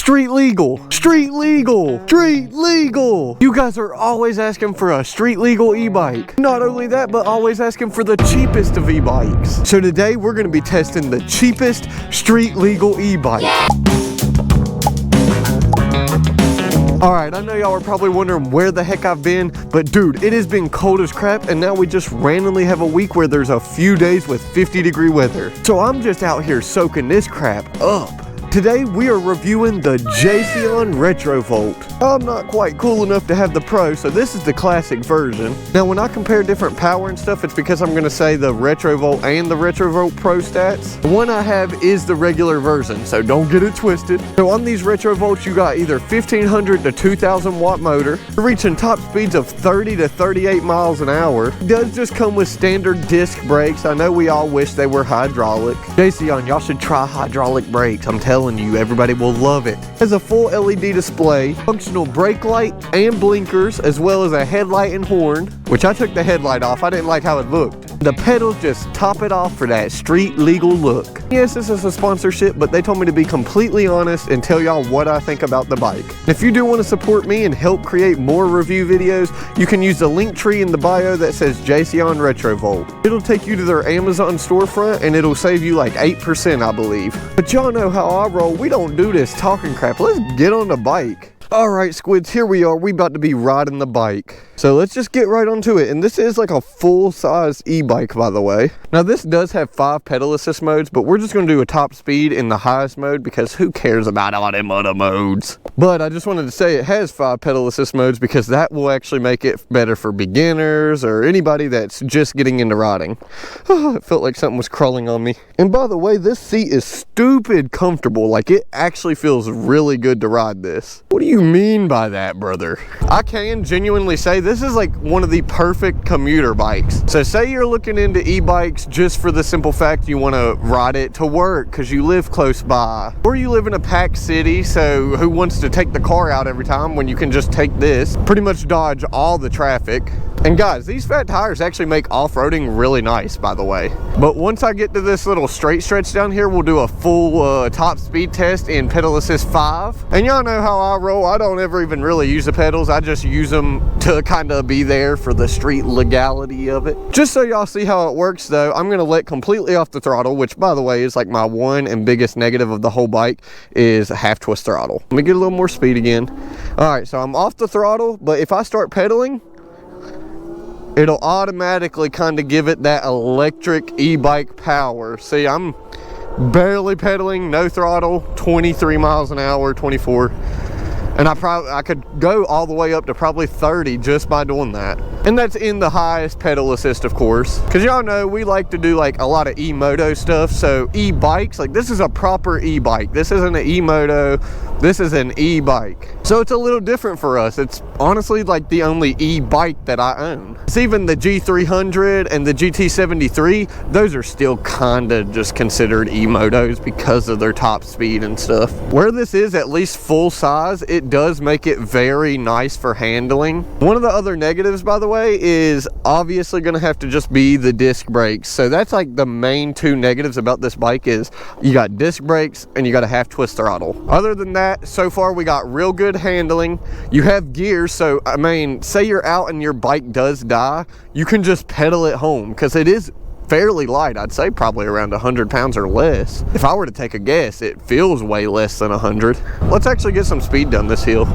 Street legal. Street legal. Street legal. You guys are always asking for a street legal e-bike. Not only that, but always asking for the cheapest of e-bikes. So today we're gonna be testing the cheapest street legal e-bike. Alright, I know y'all are probably wondering where the heck I've been, but dude, it has been cold as crap, and now we just randomly have a week where there's a few days with 50-degree weather. So I'm just out here soaking this crap up. Today we are reviewing the Jasion Retrovolt. I'm not quite cool enough to have the Pro, so this is the classic version. Now when I compare different power and stuff, it's because I'm gonna say the Retrovolt and the Retrovolt Pro stats. The one I have is the regular version, so don't get it twisted. So on these Retrovolts, you got either 1500 to 2000 watt motor, reaching top speeds of 30 to 38 miles an hour. It does just come with standard disc brakes. I know we all wish they were hydraulic. Jasion, y'all should try hydraulic brakes. I'm telling you, everybody will love it. It has a full LED display, functional brake light and blinkers, as well as a headlight and horn, which I took the headlight off. I didn't like how it looked. The pedals just top it off for that street legal look. Yes, this is a sponsorship, but they told me to be completely honest and tell y'all what I think about the bike. If you do want to support me and help create more review videos, you can use the link tree in the bio that says Jasion Retrovolt. It'll take you to their Amazon storefront and it'll save you like 8%, I believe. But y'all know how I roll. We don't do this talking crap. Let's get on the bike. Alright squids, here we are. We about to be riding the bike. So let's just get right onto it. And this is like a full-size e-bike, by the way. Now this does have 5 pedal assist modes, but we're just going to do a top speed in the highest mode because who cares about all them other modes? But I just wanted to say it has 5 pedal assist modes because that will actually make it better for beginners or anybody that's just getting into riding. Oh, it felt like something was crawling on me. And by the way, this seat is stupid comfortable. Like it actually feels really good to ride this. What do you mean by that, brother? I can genuinely say this is like one of the perfect commuter bikes. So say you're looking into e-bikes just for the simple fact you want to ride it to work because you live close by, or you live in a packed city, so who wants to take the car out every time when you can just take this, pretty much dodge all the traffic. And guys, these fat tires actually make off-roading really nice, by the way. But once I get to this little straight stretch down here, we'll do a full top speed test in pedal assist 5. And y'all know how I roll. I don't ever even really use the pedals. I just use them to kind of be there for the street legality of it. Just so y'all see how it works though, I'm gonna let completely off the throttle, which by the way is like my one and biggest negative of the whole bike is half twist throttle. Let me get a little more speed again. All right, so I'm off the throttle, but if I start pedaling, it'll automatically kind of give it that electric e-bike power. See, I'm barely pedaling, no throttle, 23 miles an hour, 24. And I could go all the way up to probably 30 just by doing that. And that's in the highest pedal assist, of course. Because y'all know we like to do like a lot of e-moto stuff. So e-bikes, like this is a proper e-bike. This isn't an e-moto, this is an e-bike. So it's a little different for us. It's honestly like the only e-bike that I own. It's even the G300 and the GT73, those are still kinda just considered e-motos because of their top speed and stuff. Where this is at least full size, it does make it very nice for handling. One of the other negatives, by the way, is obviously gonna have to just be the disc brakes. So that's like the main 2 negatives about this bike is you got disc brakes and you got a half twist throttle. Other than that, so far we got real good handling. You have gears, so I mean, say you're out and your bike does die, you can just pedal it home because it is fairly light. I'd say probably around 100 pounds or less. If I were to take a guess, it feels way less than 100. Let's actually get some speed down this hill.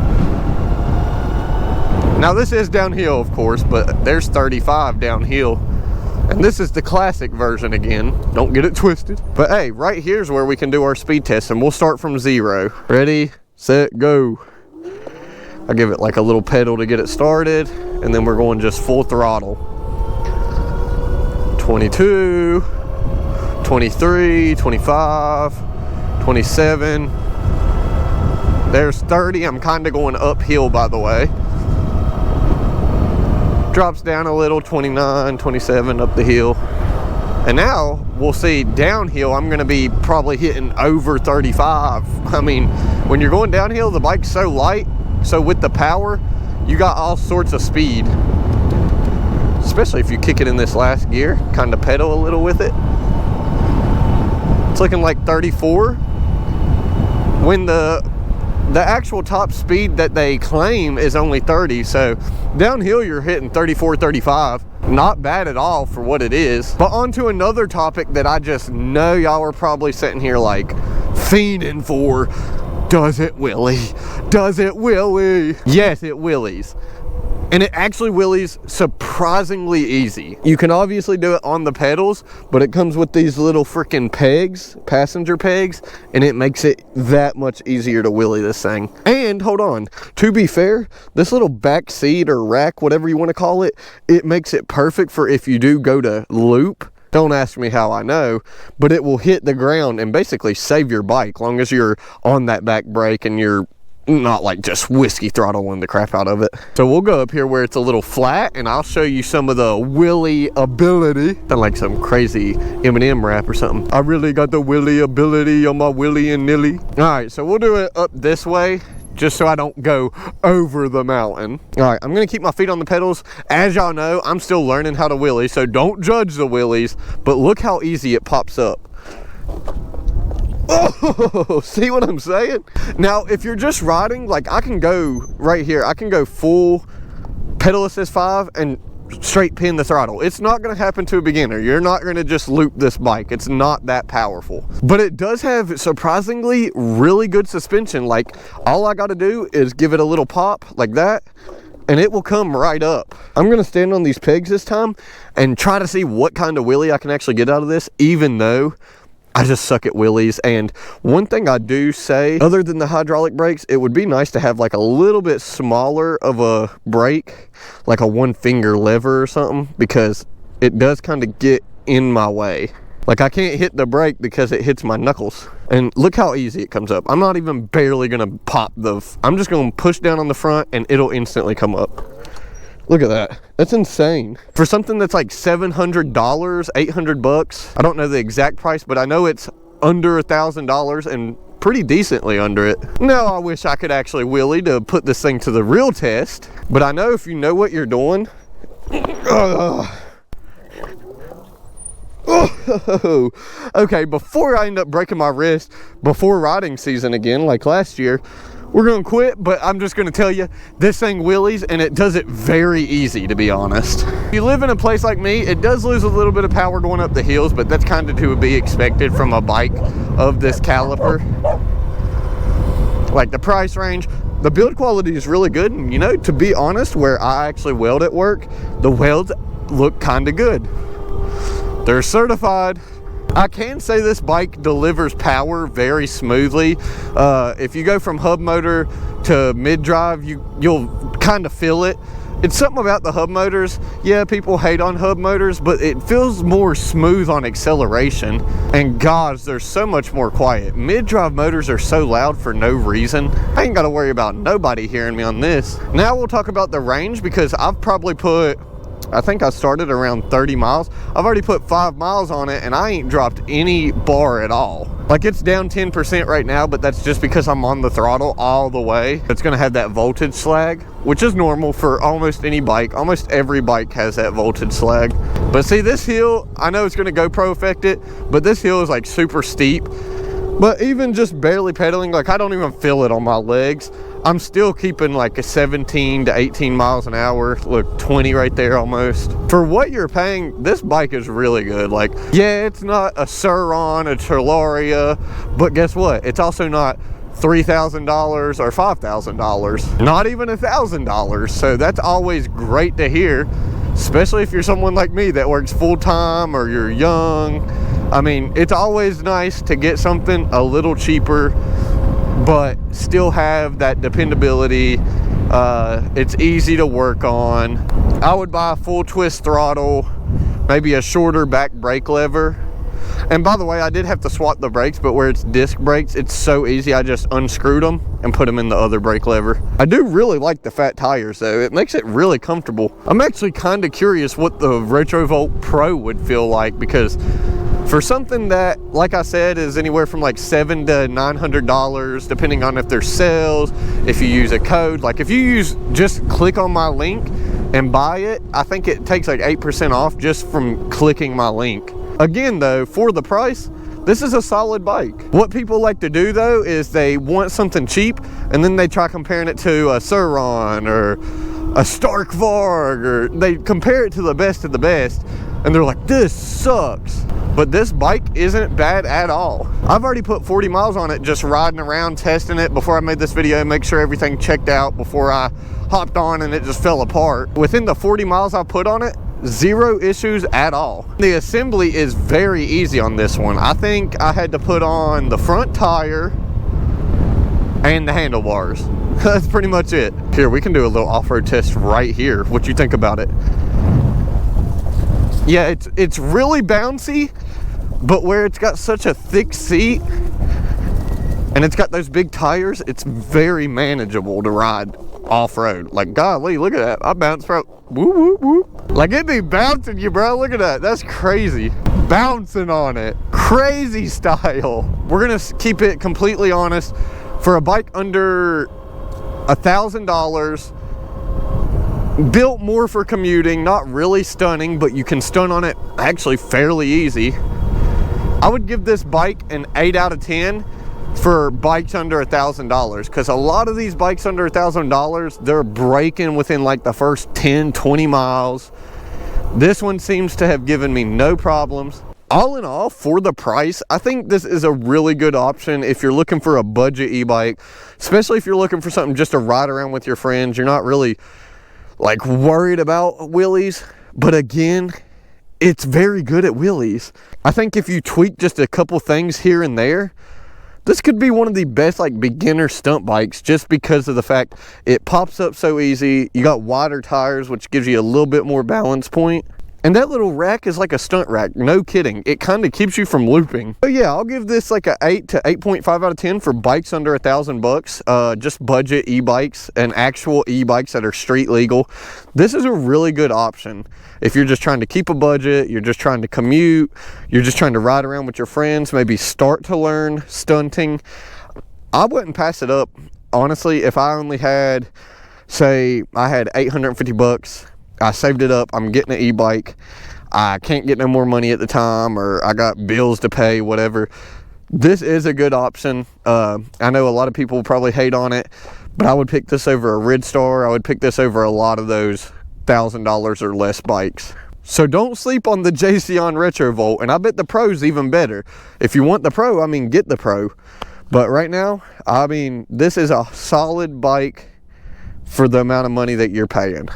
Now this is downhill, of course, but there's 35 downhill. And this is the classic version again. Don't get it twisted. But hey, right here's where we can do our speed test and we'll start from 0. Ready, set, go. I give it like a little pedal to get it started and then we're going just full throttle. 22, 23, 25, 27. There's 30. I'm kind of going uphill, by the way. Drops down a little, 29, 27 up the hill. And now we'll see downhill, I'm going to be probably hitting over 35. I mean, when you're going downhill, the bike's so light. So with the power, you got all sorts of speed. Especially if you kick it in this last gear, kind of pedal a little with it. It's looking like 34. When the the actual top speed that they claim is only 30, so downhill you're hitting 34, 35. Not bad at all for what it is. But on to another topic that I just know y'all are probably sitting here like fiending for. Does it wheelie? Does it wheelie? Yes, it wheelies. And it actually wheelies surprisingly easy. You can obviously do it on the pedals, but it comes with these little freaking pegs, passenger pegs, and it makes it that much easier to wheelie this thing. And hold on, to be fair, this little back seat or rack, whatever you want to call it, it makes it perfect for if you do go to loop. Don't ask me how I know, but it will hit the ground and basically save your bike, long as you're on that back brake and you're not like just whiskey throttling the crap out of it. So we'll go up here where it's a little flat and I'll show you some of the wheelie ability. Sound like some crazy Eminem rap or something. I really got the wheelie ability on my Willie and Nilly. All right, so we'll do it up this way just so I don't go over the mountain. All right, I'm gonna keep my feet on the pedals. As y'all know, I'm still learning how to wheelie, so don't judge the wheelies, but look how easy it pops up. Oh, see what I'm saying? Now, if you're just riding, like I can go right here, I can go full pedal assist 5 and straight pin the throttle. It's not going to happen to a beginner. You're not going to just loop this bike. It's not that powerful. But it does have surprisingly really good suspension. Like all I got to do is give it a little pop like that and it will come right up. I'm going to stand on these pegs this time and try to see what kind of wheelie I can actually get out of this, even though I just suck at wheelies. And one thing I do say, other than the hydraulic brakes, it would be nice to have like a little bit smaller of a brake, like a 1-finger lever or something, because it does kind of get in my way. Like I can't hit the brake because it hits my knuckles. And look how easy it comes up. I'm not even barely gonna pop I'm just gonna push down on the front and it'll instantly come up. Look at that. That's insane. For something that's like $700, 800 bucks. I don't know the exact price, but I know it's under $1,000 and pretty decently under it. Now, I wish I could actually wheelie to put this thing to the real test, but I know if you know what you're doing. Oh, okay, before I end up breaking my wrist before riding season again, like last year, we're gonna quit, but I'm just gonna tell you, this thing wheelies and it does it very easy, to be honest. If you live in a place like me, it does lose a little bit of power going up the hills, but that's kind of to be expected from a bike of this caliber. Like the price range, the build quality is really good, and you know, to be honest, where I actually weld at work, the welds look kind of good. They're certified. I can say this bike delivers power very smoothly. If you go from hub motor to mid-drive, you'll kind of feel it. It's something about the hub motors. Yeah, people hate on hub motors, but it feels more smooth on acceleration. And gosh, they're so much more quiet. Mid-drive motors are so loud for no reason. I ain't got to worry about nobody hearing me on this. Now we'll talk about the range, because I've probably put, I think I started around 30 miles. I've already put 5 miles on it and I ain't dropped any bar at all. Like it's down 10% right now, but that's just because I'm on the throttle all the way. It's gonna have that voltage slag, which is normal for almost any bike. Almost every bike has that voltage slag. But see, this hill, I know it's gonna GoPro affect it, but this hill is like super steep. But even just barely pedaling, like I don't even feel it on my legs. I'm still keeping like a 17 to 18 miles an hour. Look, 20 right there almost. For what you're paying, this bike is really good. Like, yeah, it's not a Sur-Ron, a Terraria, but guess what? It's also not $3,000 or $5,000, not even $1,000. So that's always great to hear, especially if you're someone like me that works full-time or you're young. I mean, it's always nice to get something a little cheaper, but still have that dependability. It's easy to work on. I would buy a full twist throttle, maybe a shorter back brake lever. And by the way, I did have to swap the brakes, but where it's disc brakes, it's so easy. I just unscrewed them and put them in the other brake lever. I do really like the fat tires though. It makes it really comfortable. I'm actually kind of curious what the Retrovolt Pro would feel like, because for something that, like I said, is anywhere from like $700 to $900, depending on if there's sales, if you use a code. Like if you just click on my link and buy it, I think it takes like 8% off just from clicking my link. Again though, for the price, This is a solid bike. What people like to do though is they want something cheap and then they try comparing it to a Sur-Ron or a Stark Varg, or they compare it to the best of the best and they're like, this sucks. But this bike isn't bad at all. I've already put 40 miles on it just riding around testing it before I made this video, make sure everything checked out before I hopped on and it just fell apart. Within the 40 miles I put on it, zero issues at all. The assembly is very easy on this one. I think I had to put on the front tire and the handlebars. That's pretty much it. Here, we can do a little off-road test right here. What you think about it? Yeah, it's really bouncy, but where it's got such a thick seat and it's got those big tires, it's very manageable to ride off-road. Like, golly, look at that. I bounced from whoop, whoop, whoop. Like, it be bouncing you, bro. Look at that. That's crazy. Bouncing on it. Crazy style. We're gonna keep it completely honest. For a bike under $1,000, built more for commuting, not really stunning, but you can stunt on it actually fairly easy. I would give this bike an 8 out of 10 for bikes under $1,000, because a lot of these bikes under $1,000, they're breaking within like the first 10-20 miles. This one seems to have given me no problems. All in all, for the price, I think this is a really good option if you're looking for a budget e-bike, especially if you're looking for something just to ride around with your friends. You're not really like worried about wheelies, but again, it's very good at wheelies. I think if you tweak just a couple things here and there, this could be one of the best like beginner stunt bikes, just because of the fact it pops up so easy. You got wider tires, which gives you a little bit more balance point. And that little rack is like a stunt rack, no kidding. It kind of keeps you from looping. So yeah, I'll give this like a 8 to 8.5 out of 10 for bikes under $1,000, just budget e-bikes and actual e-bikes that are street legal. This is a really good option. If you're just trying to keep a budget, you're just trying to commute, you're just trying to ride around with your friends, maybe start to learn stunting, I wouldn't pass it up. Honestly, if I only had, say I had 850 bucks, I saved it up, I'm getting an e-bike, I can't get no more money at the time, or I got bills to pay, whatever, this is a good option. I know a lot of people probably hate on it, but I would pick this over a Ridstar. I would pick this over a lot of those $1,000 or less bikes. So don't sleep on the Jasion Retrovolt, and I bet the Pro's even better. If you want the Pro, I mean, get the Pro. But right now, I mean, this is a solid bike for the amount of money that you're paying.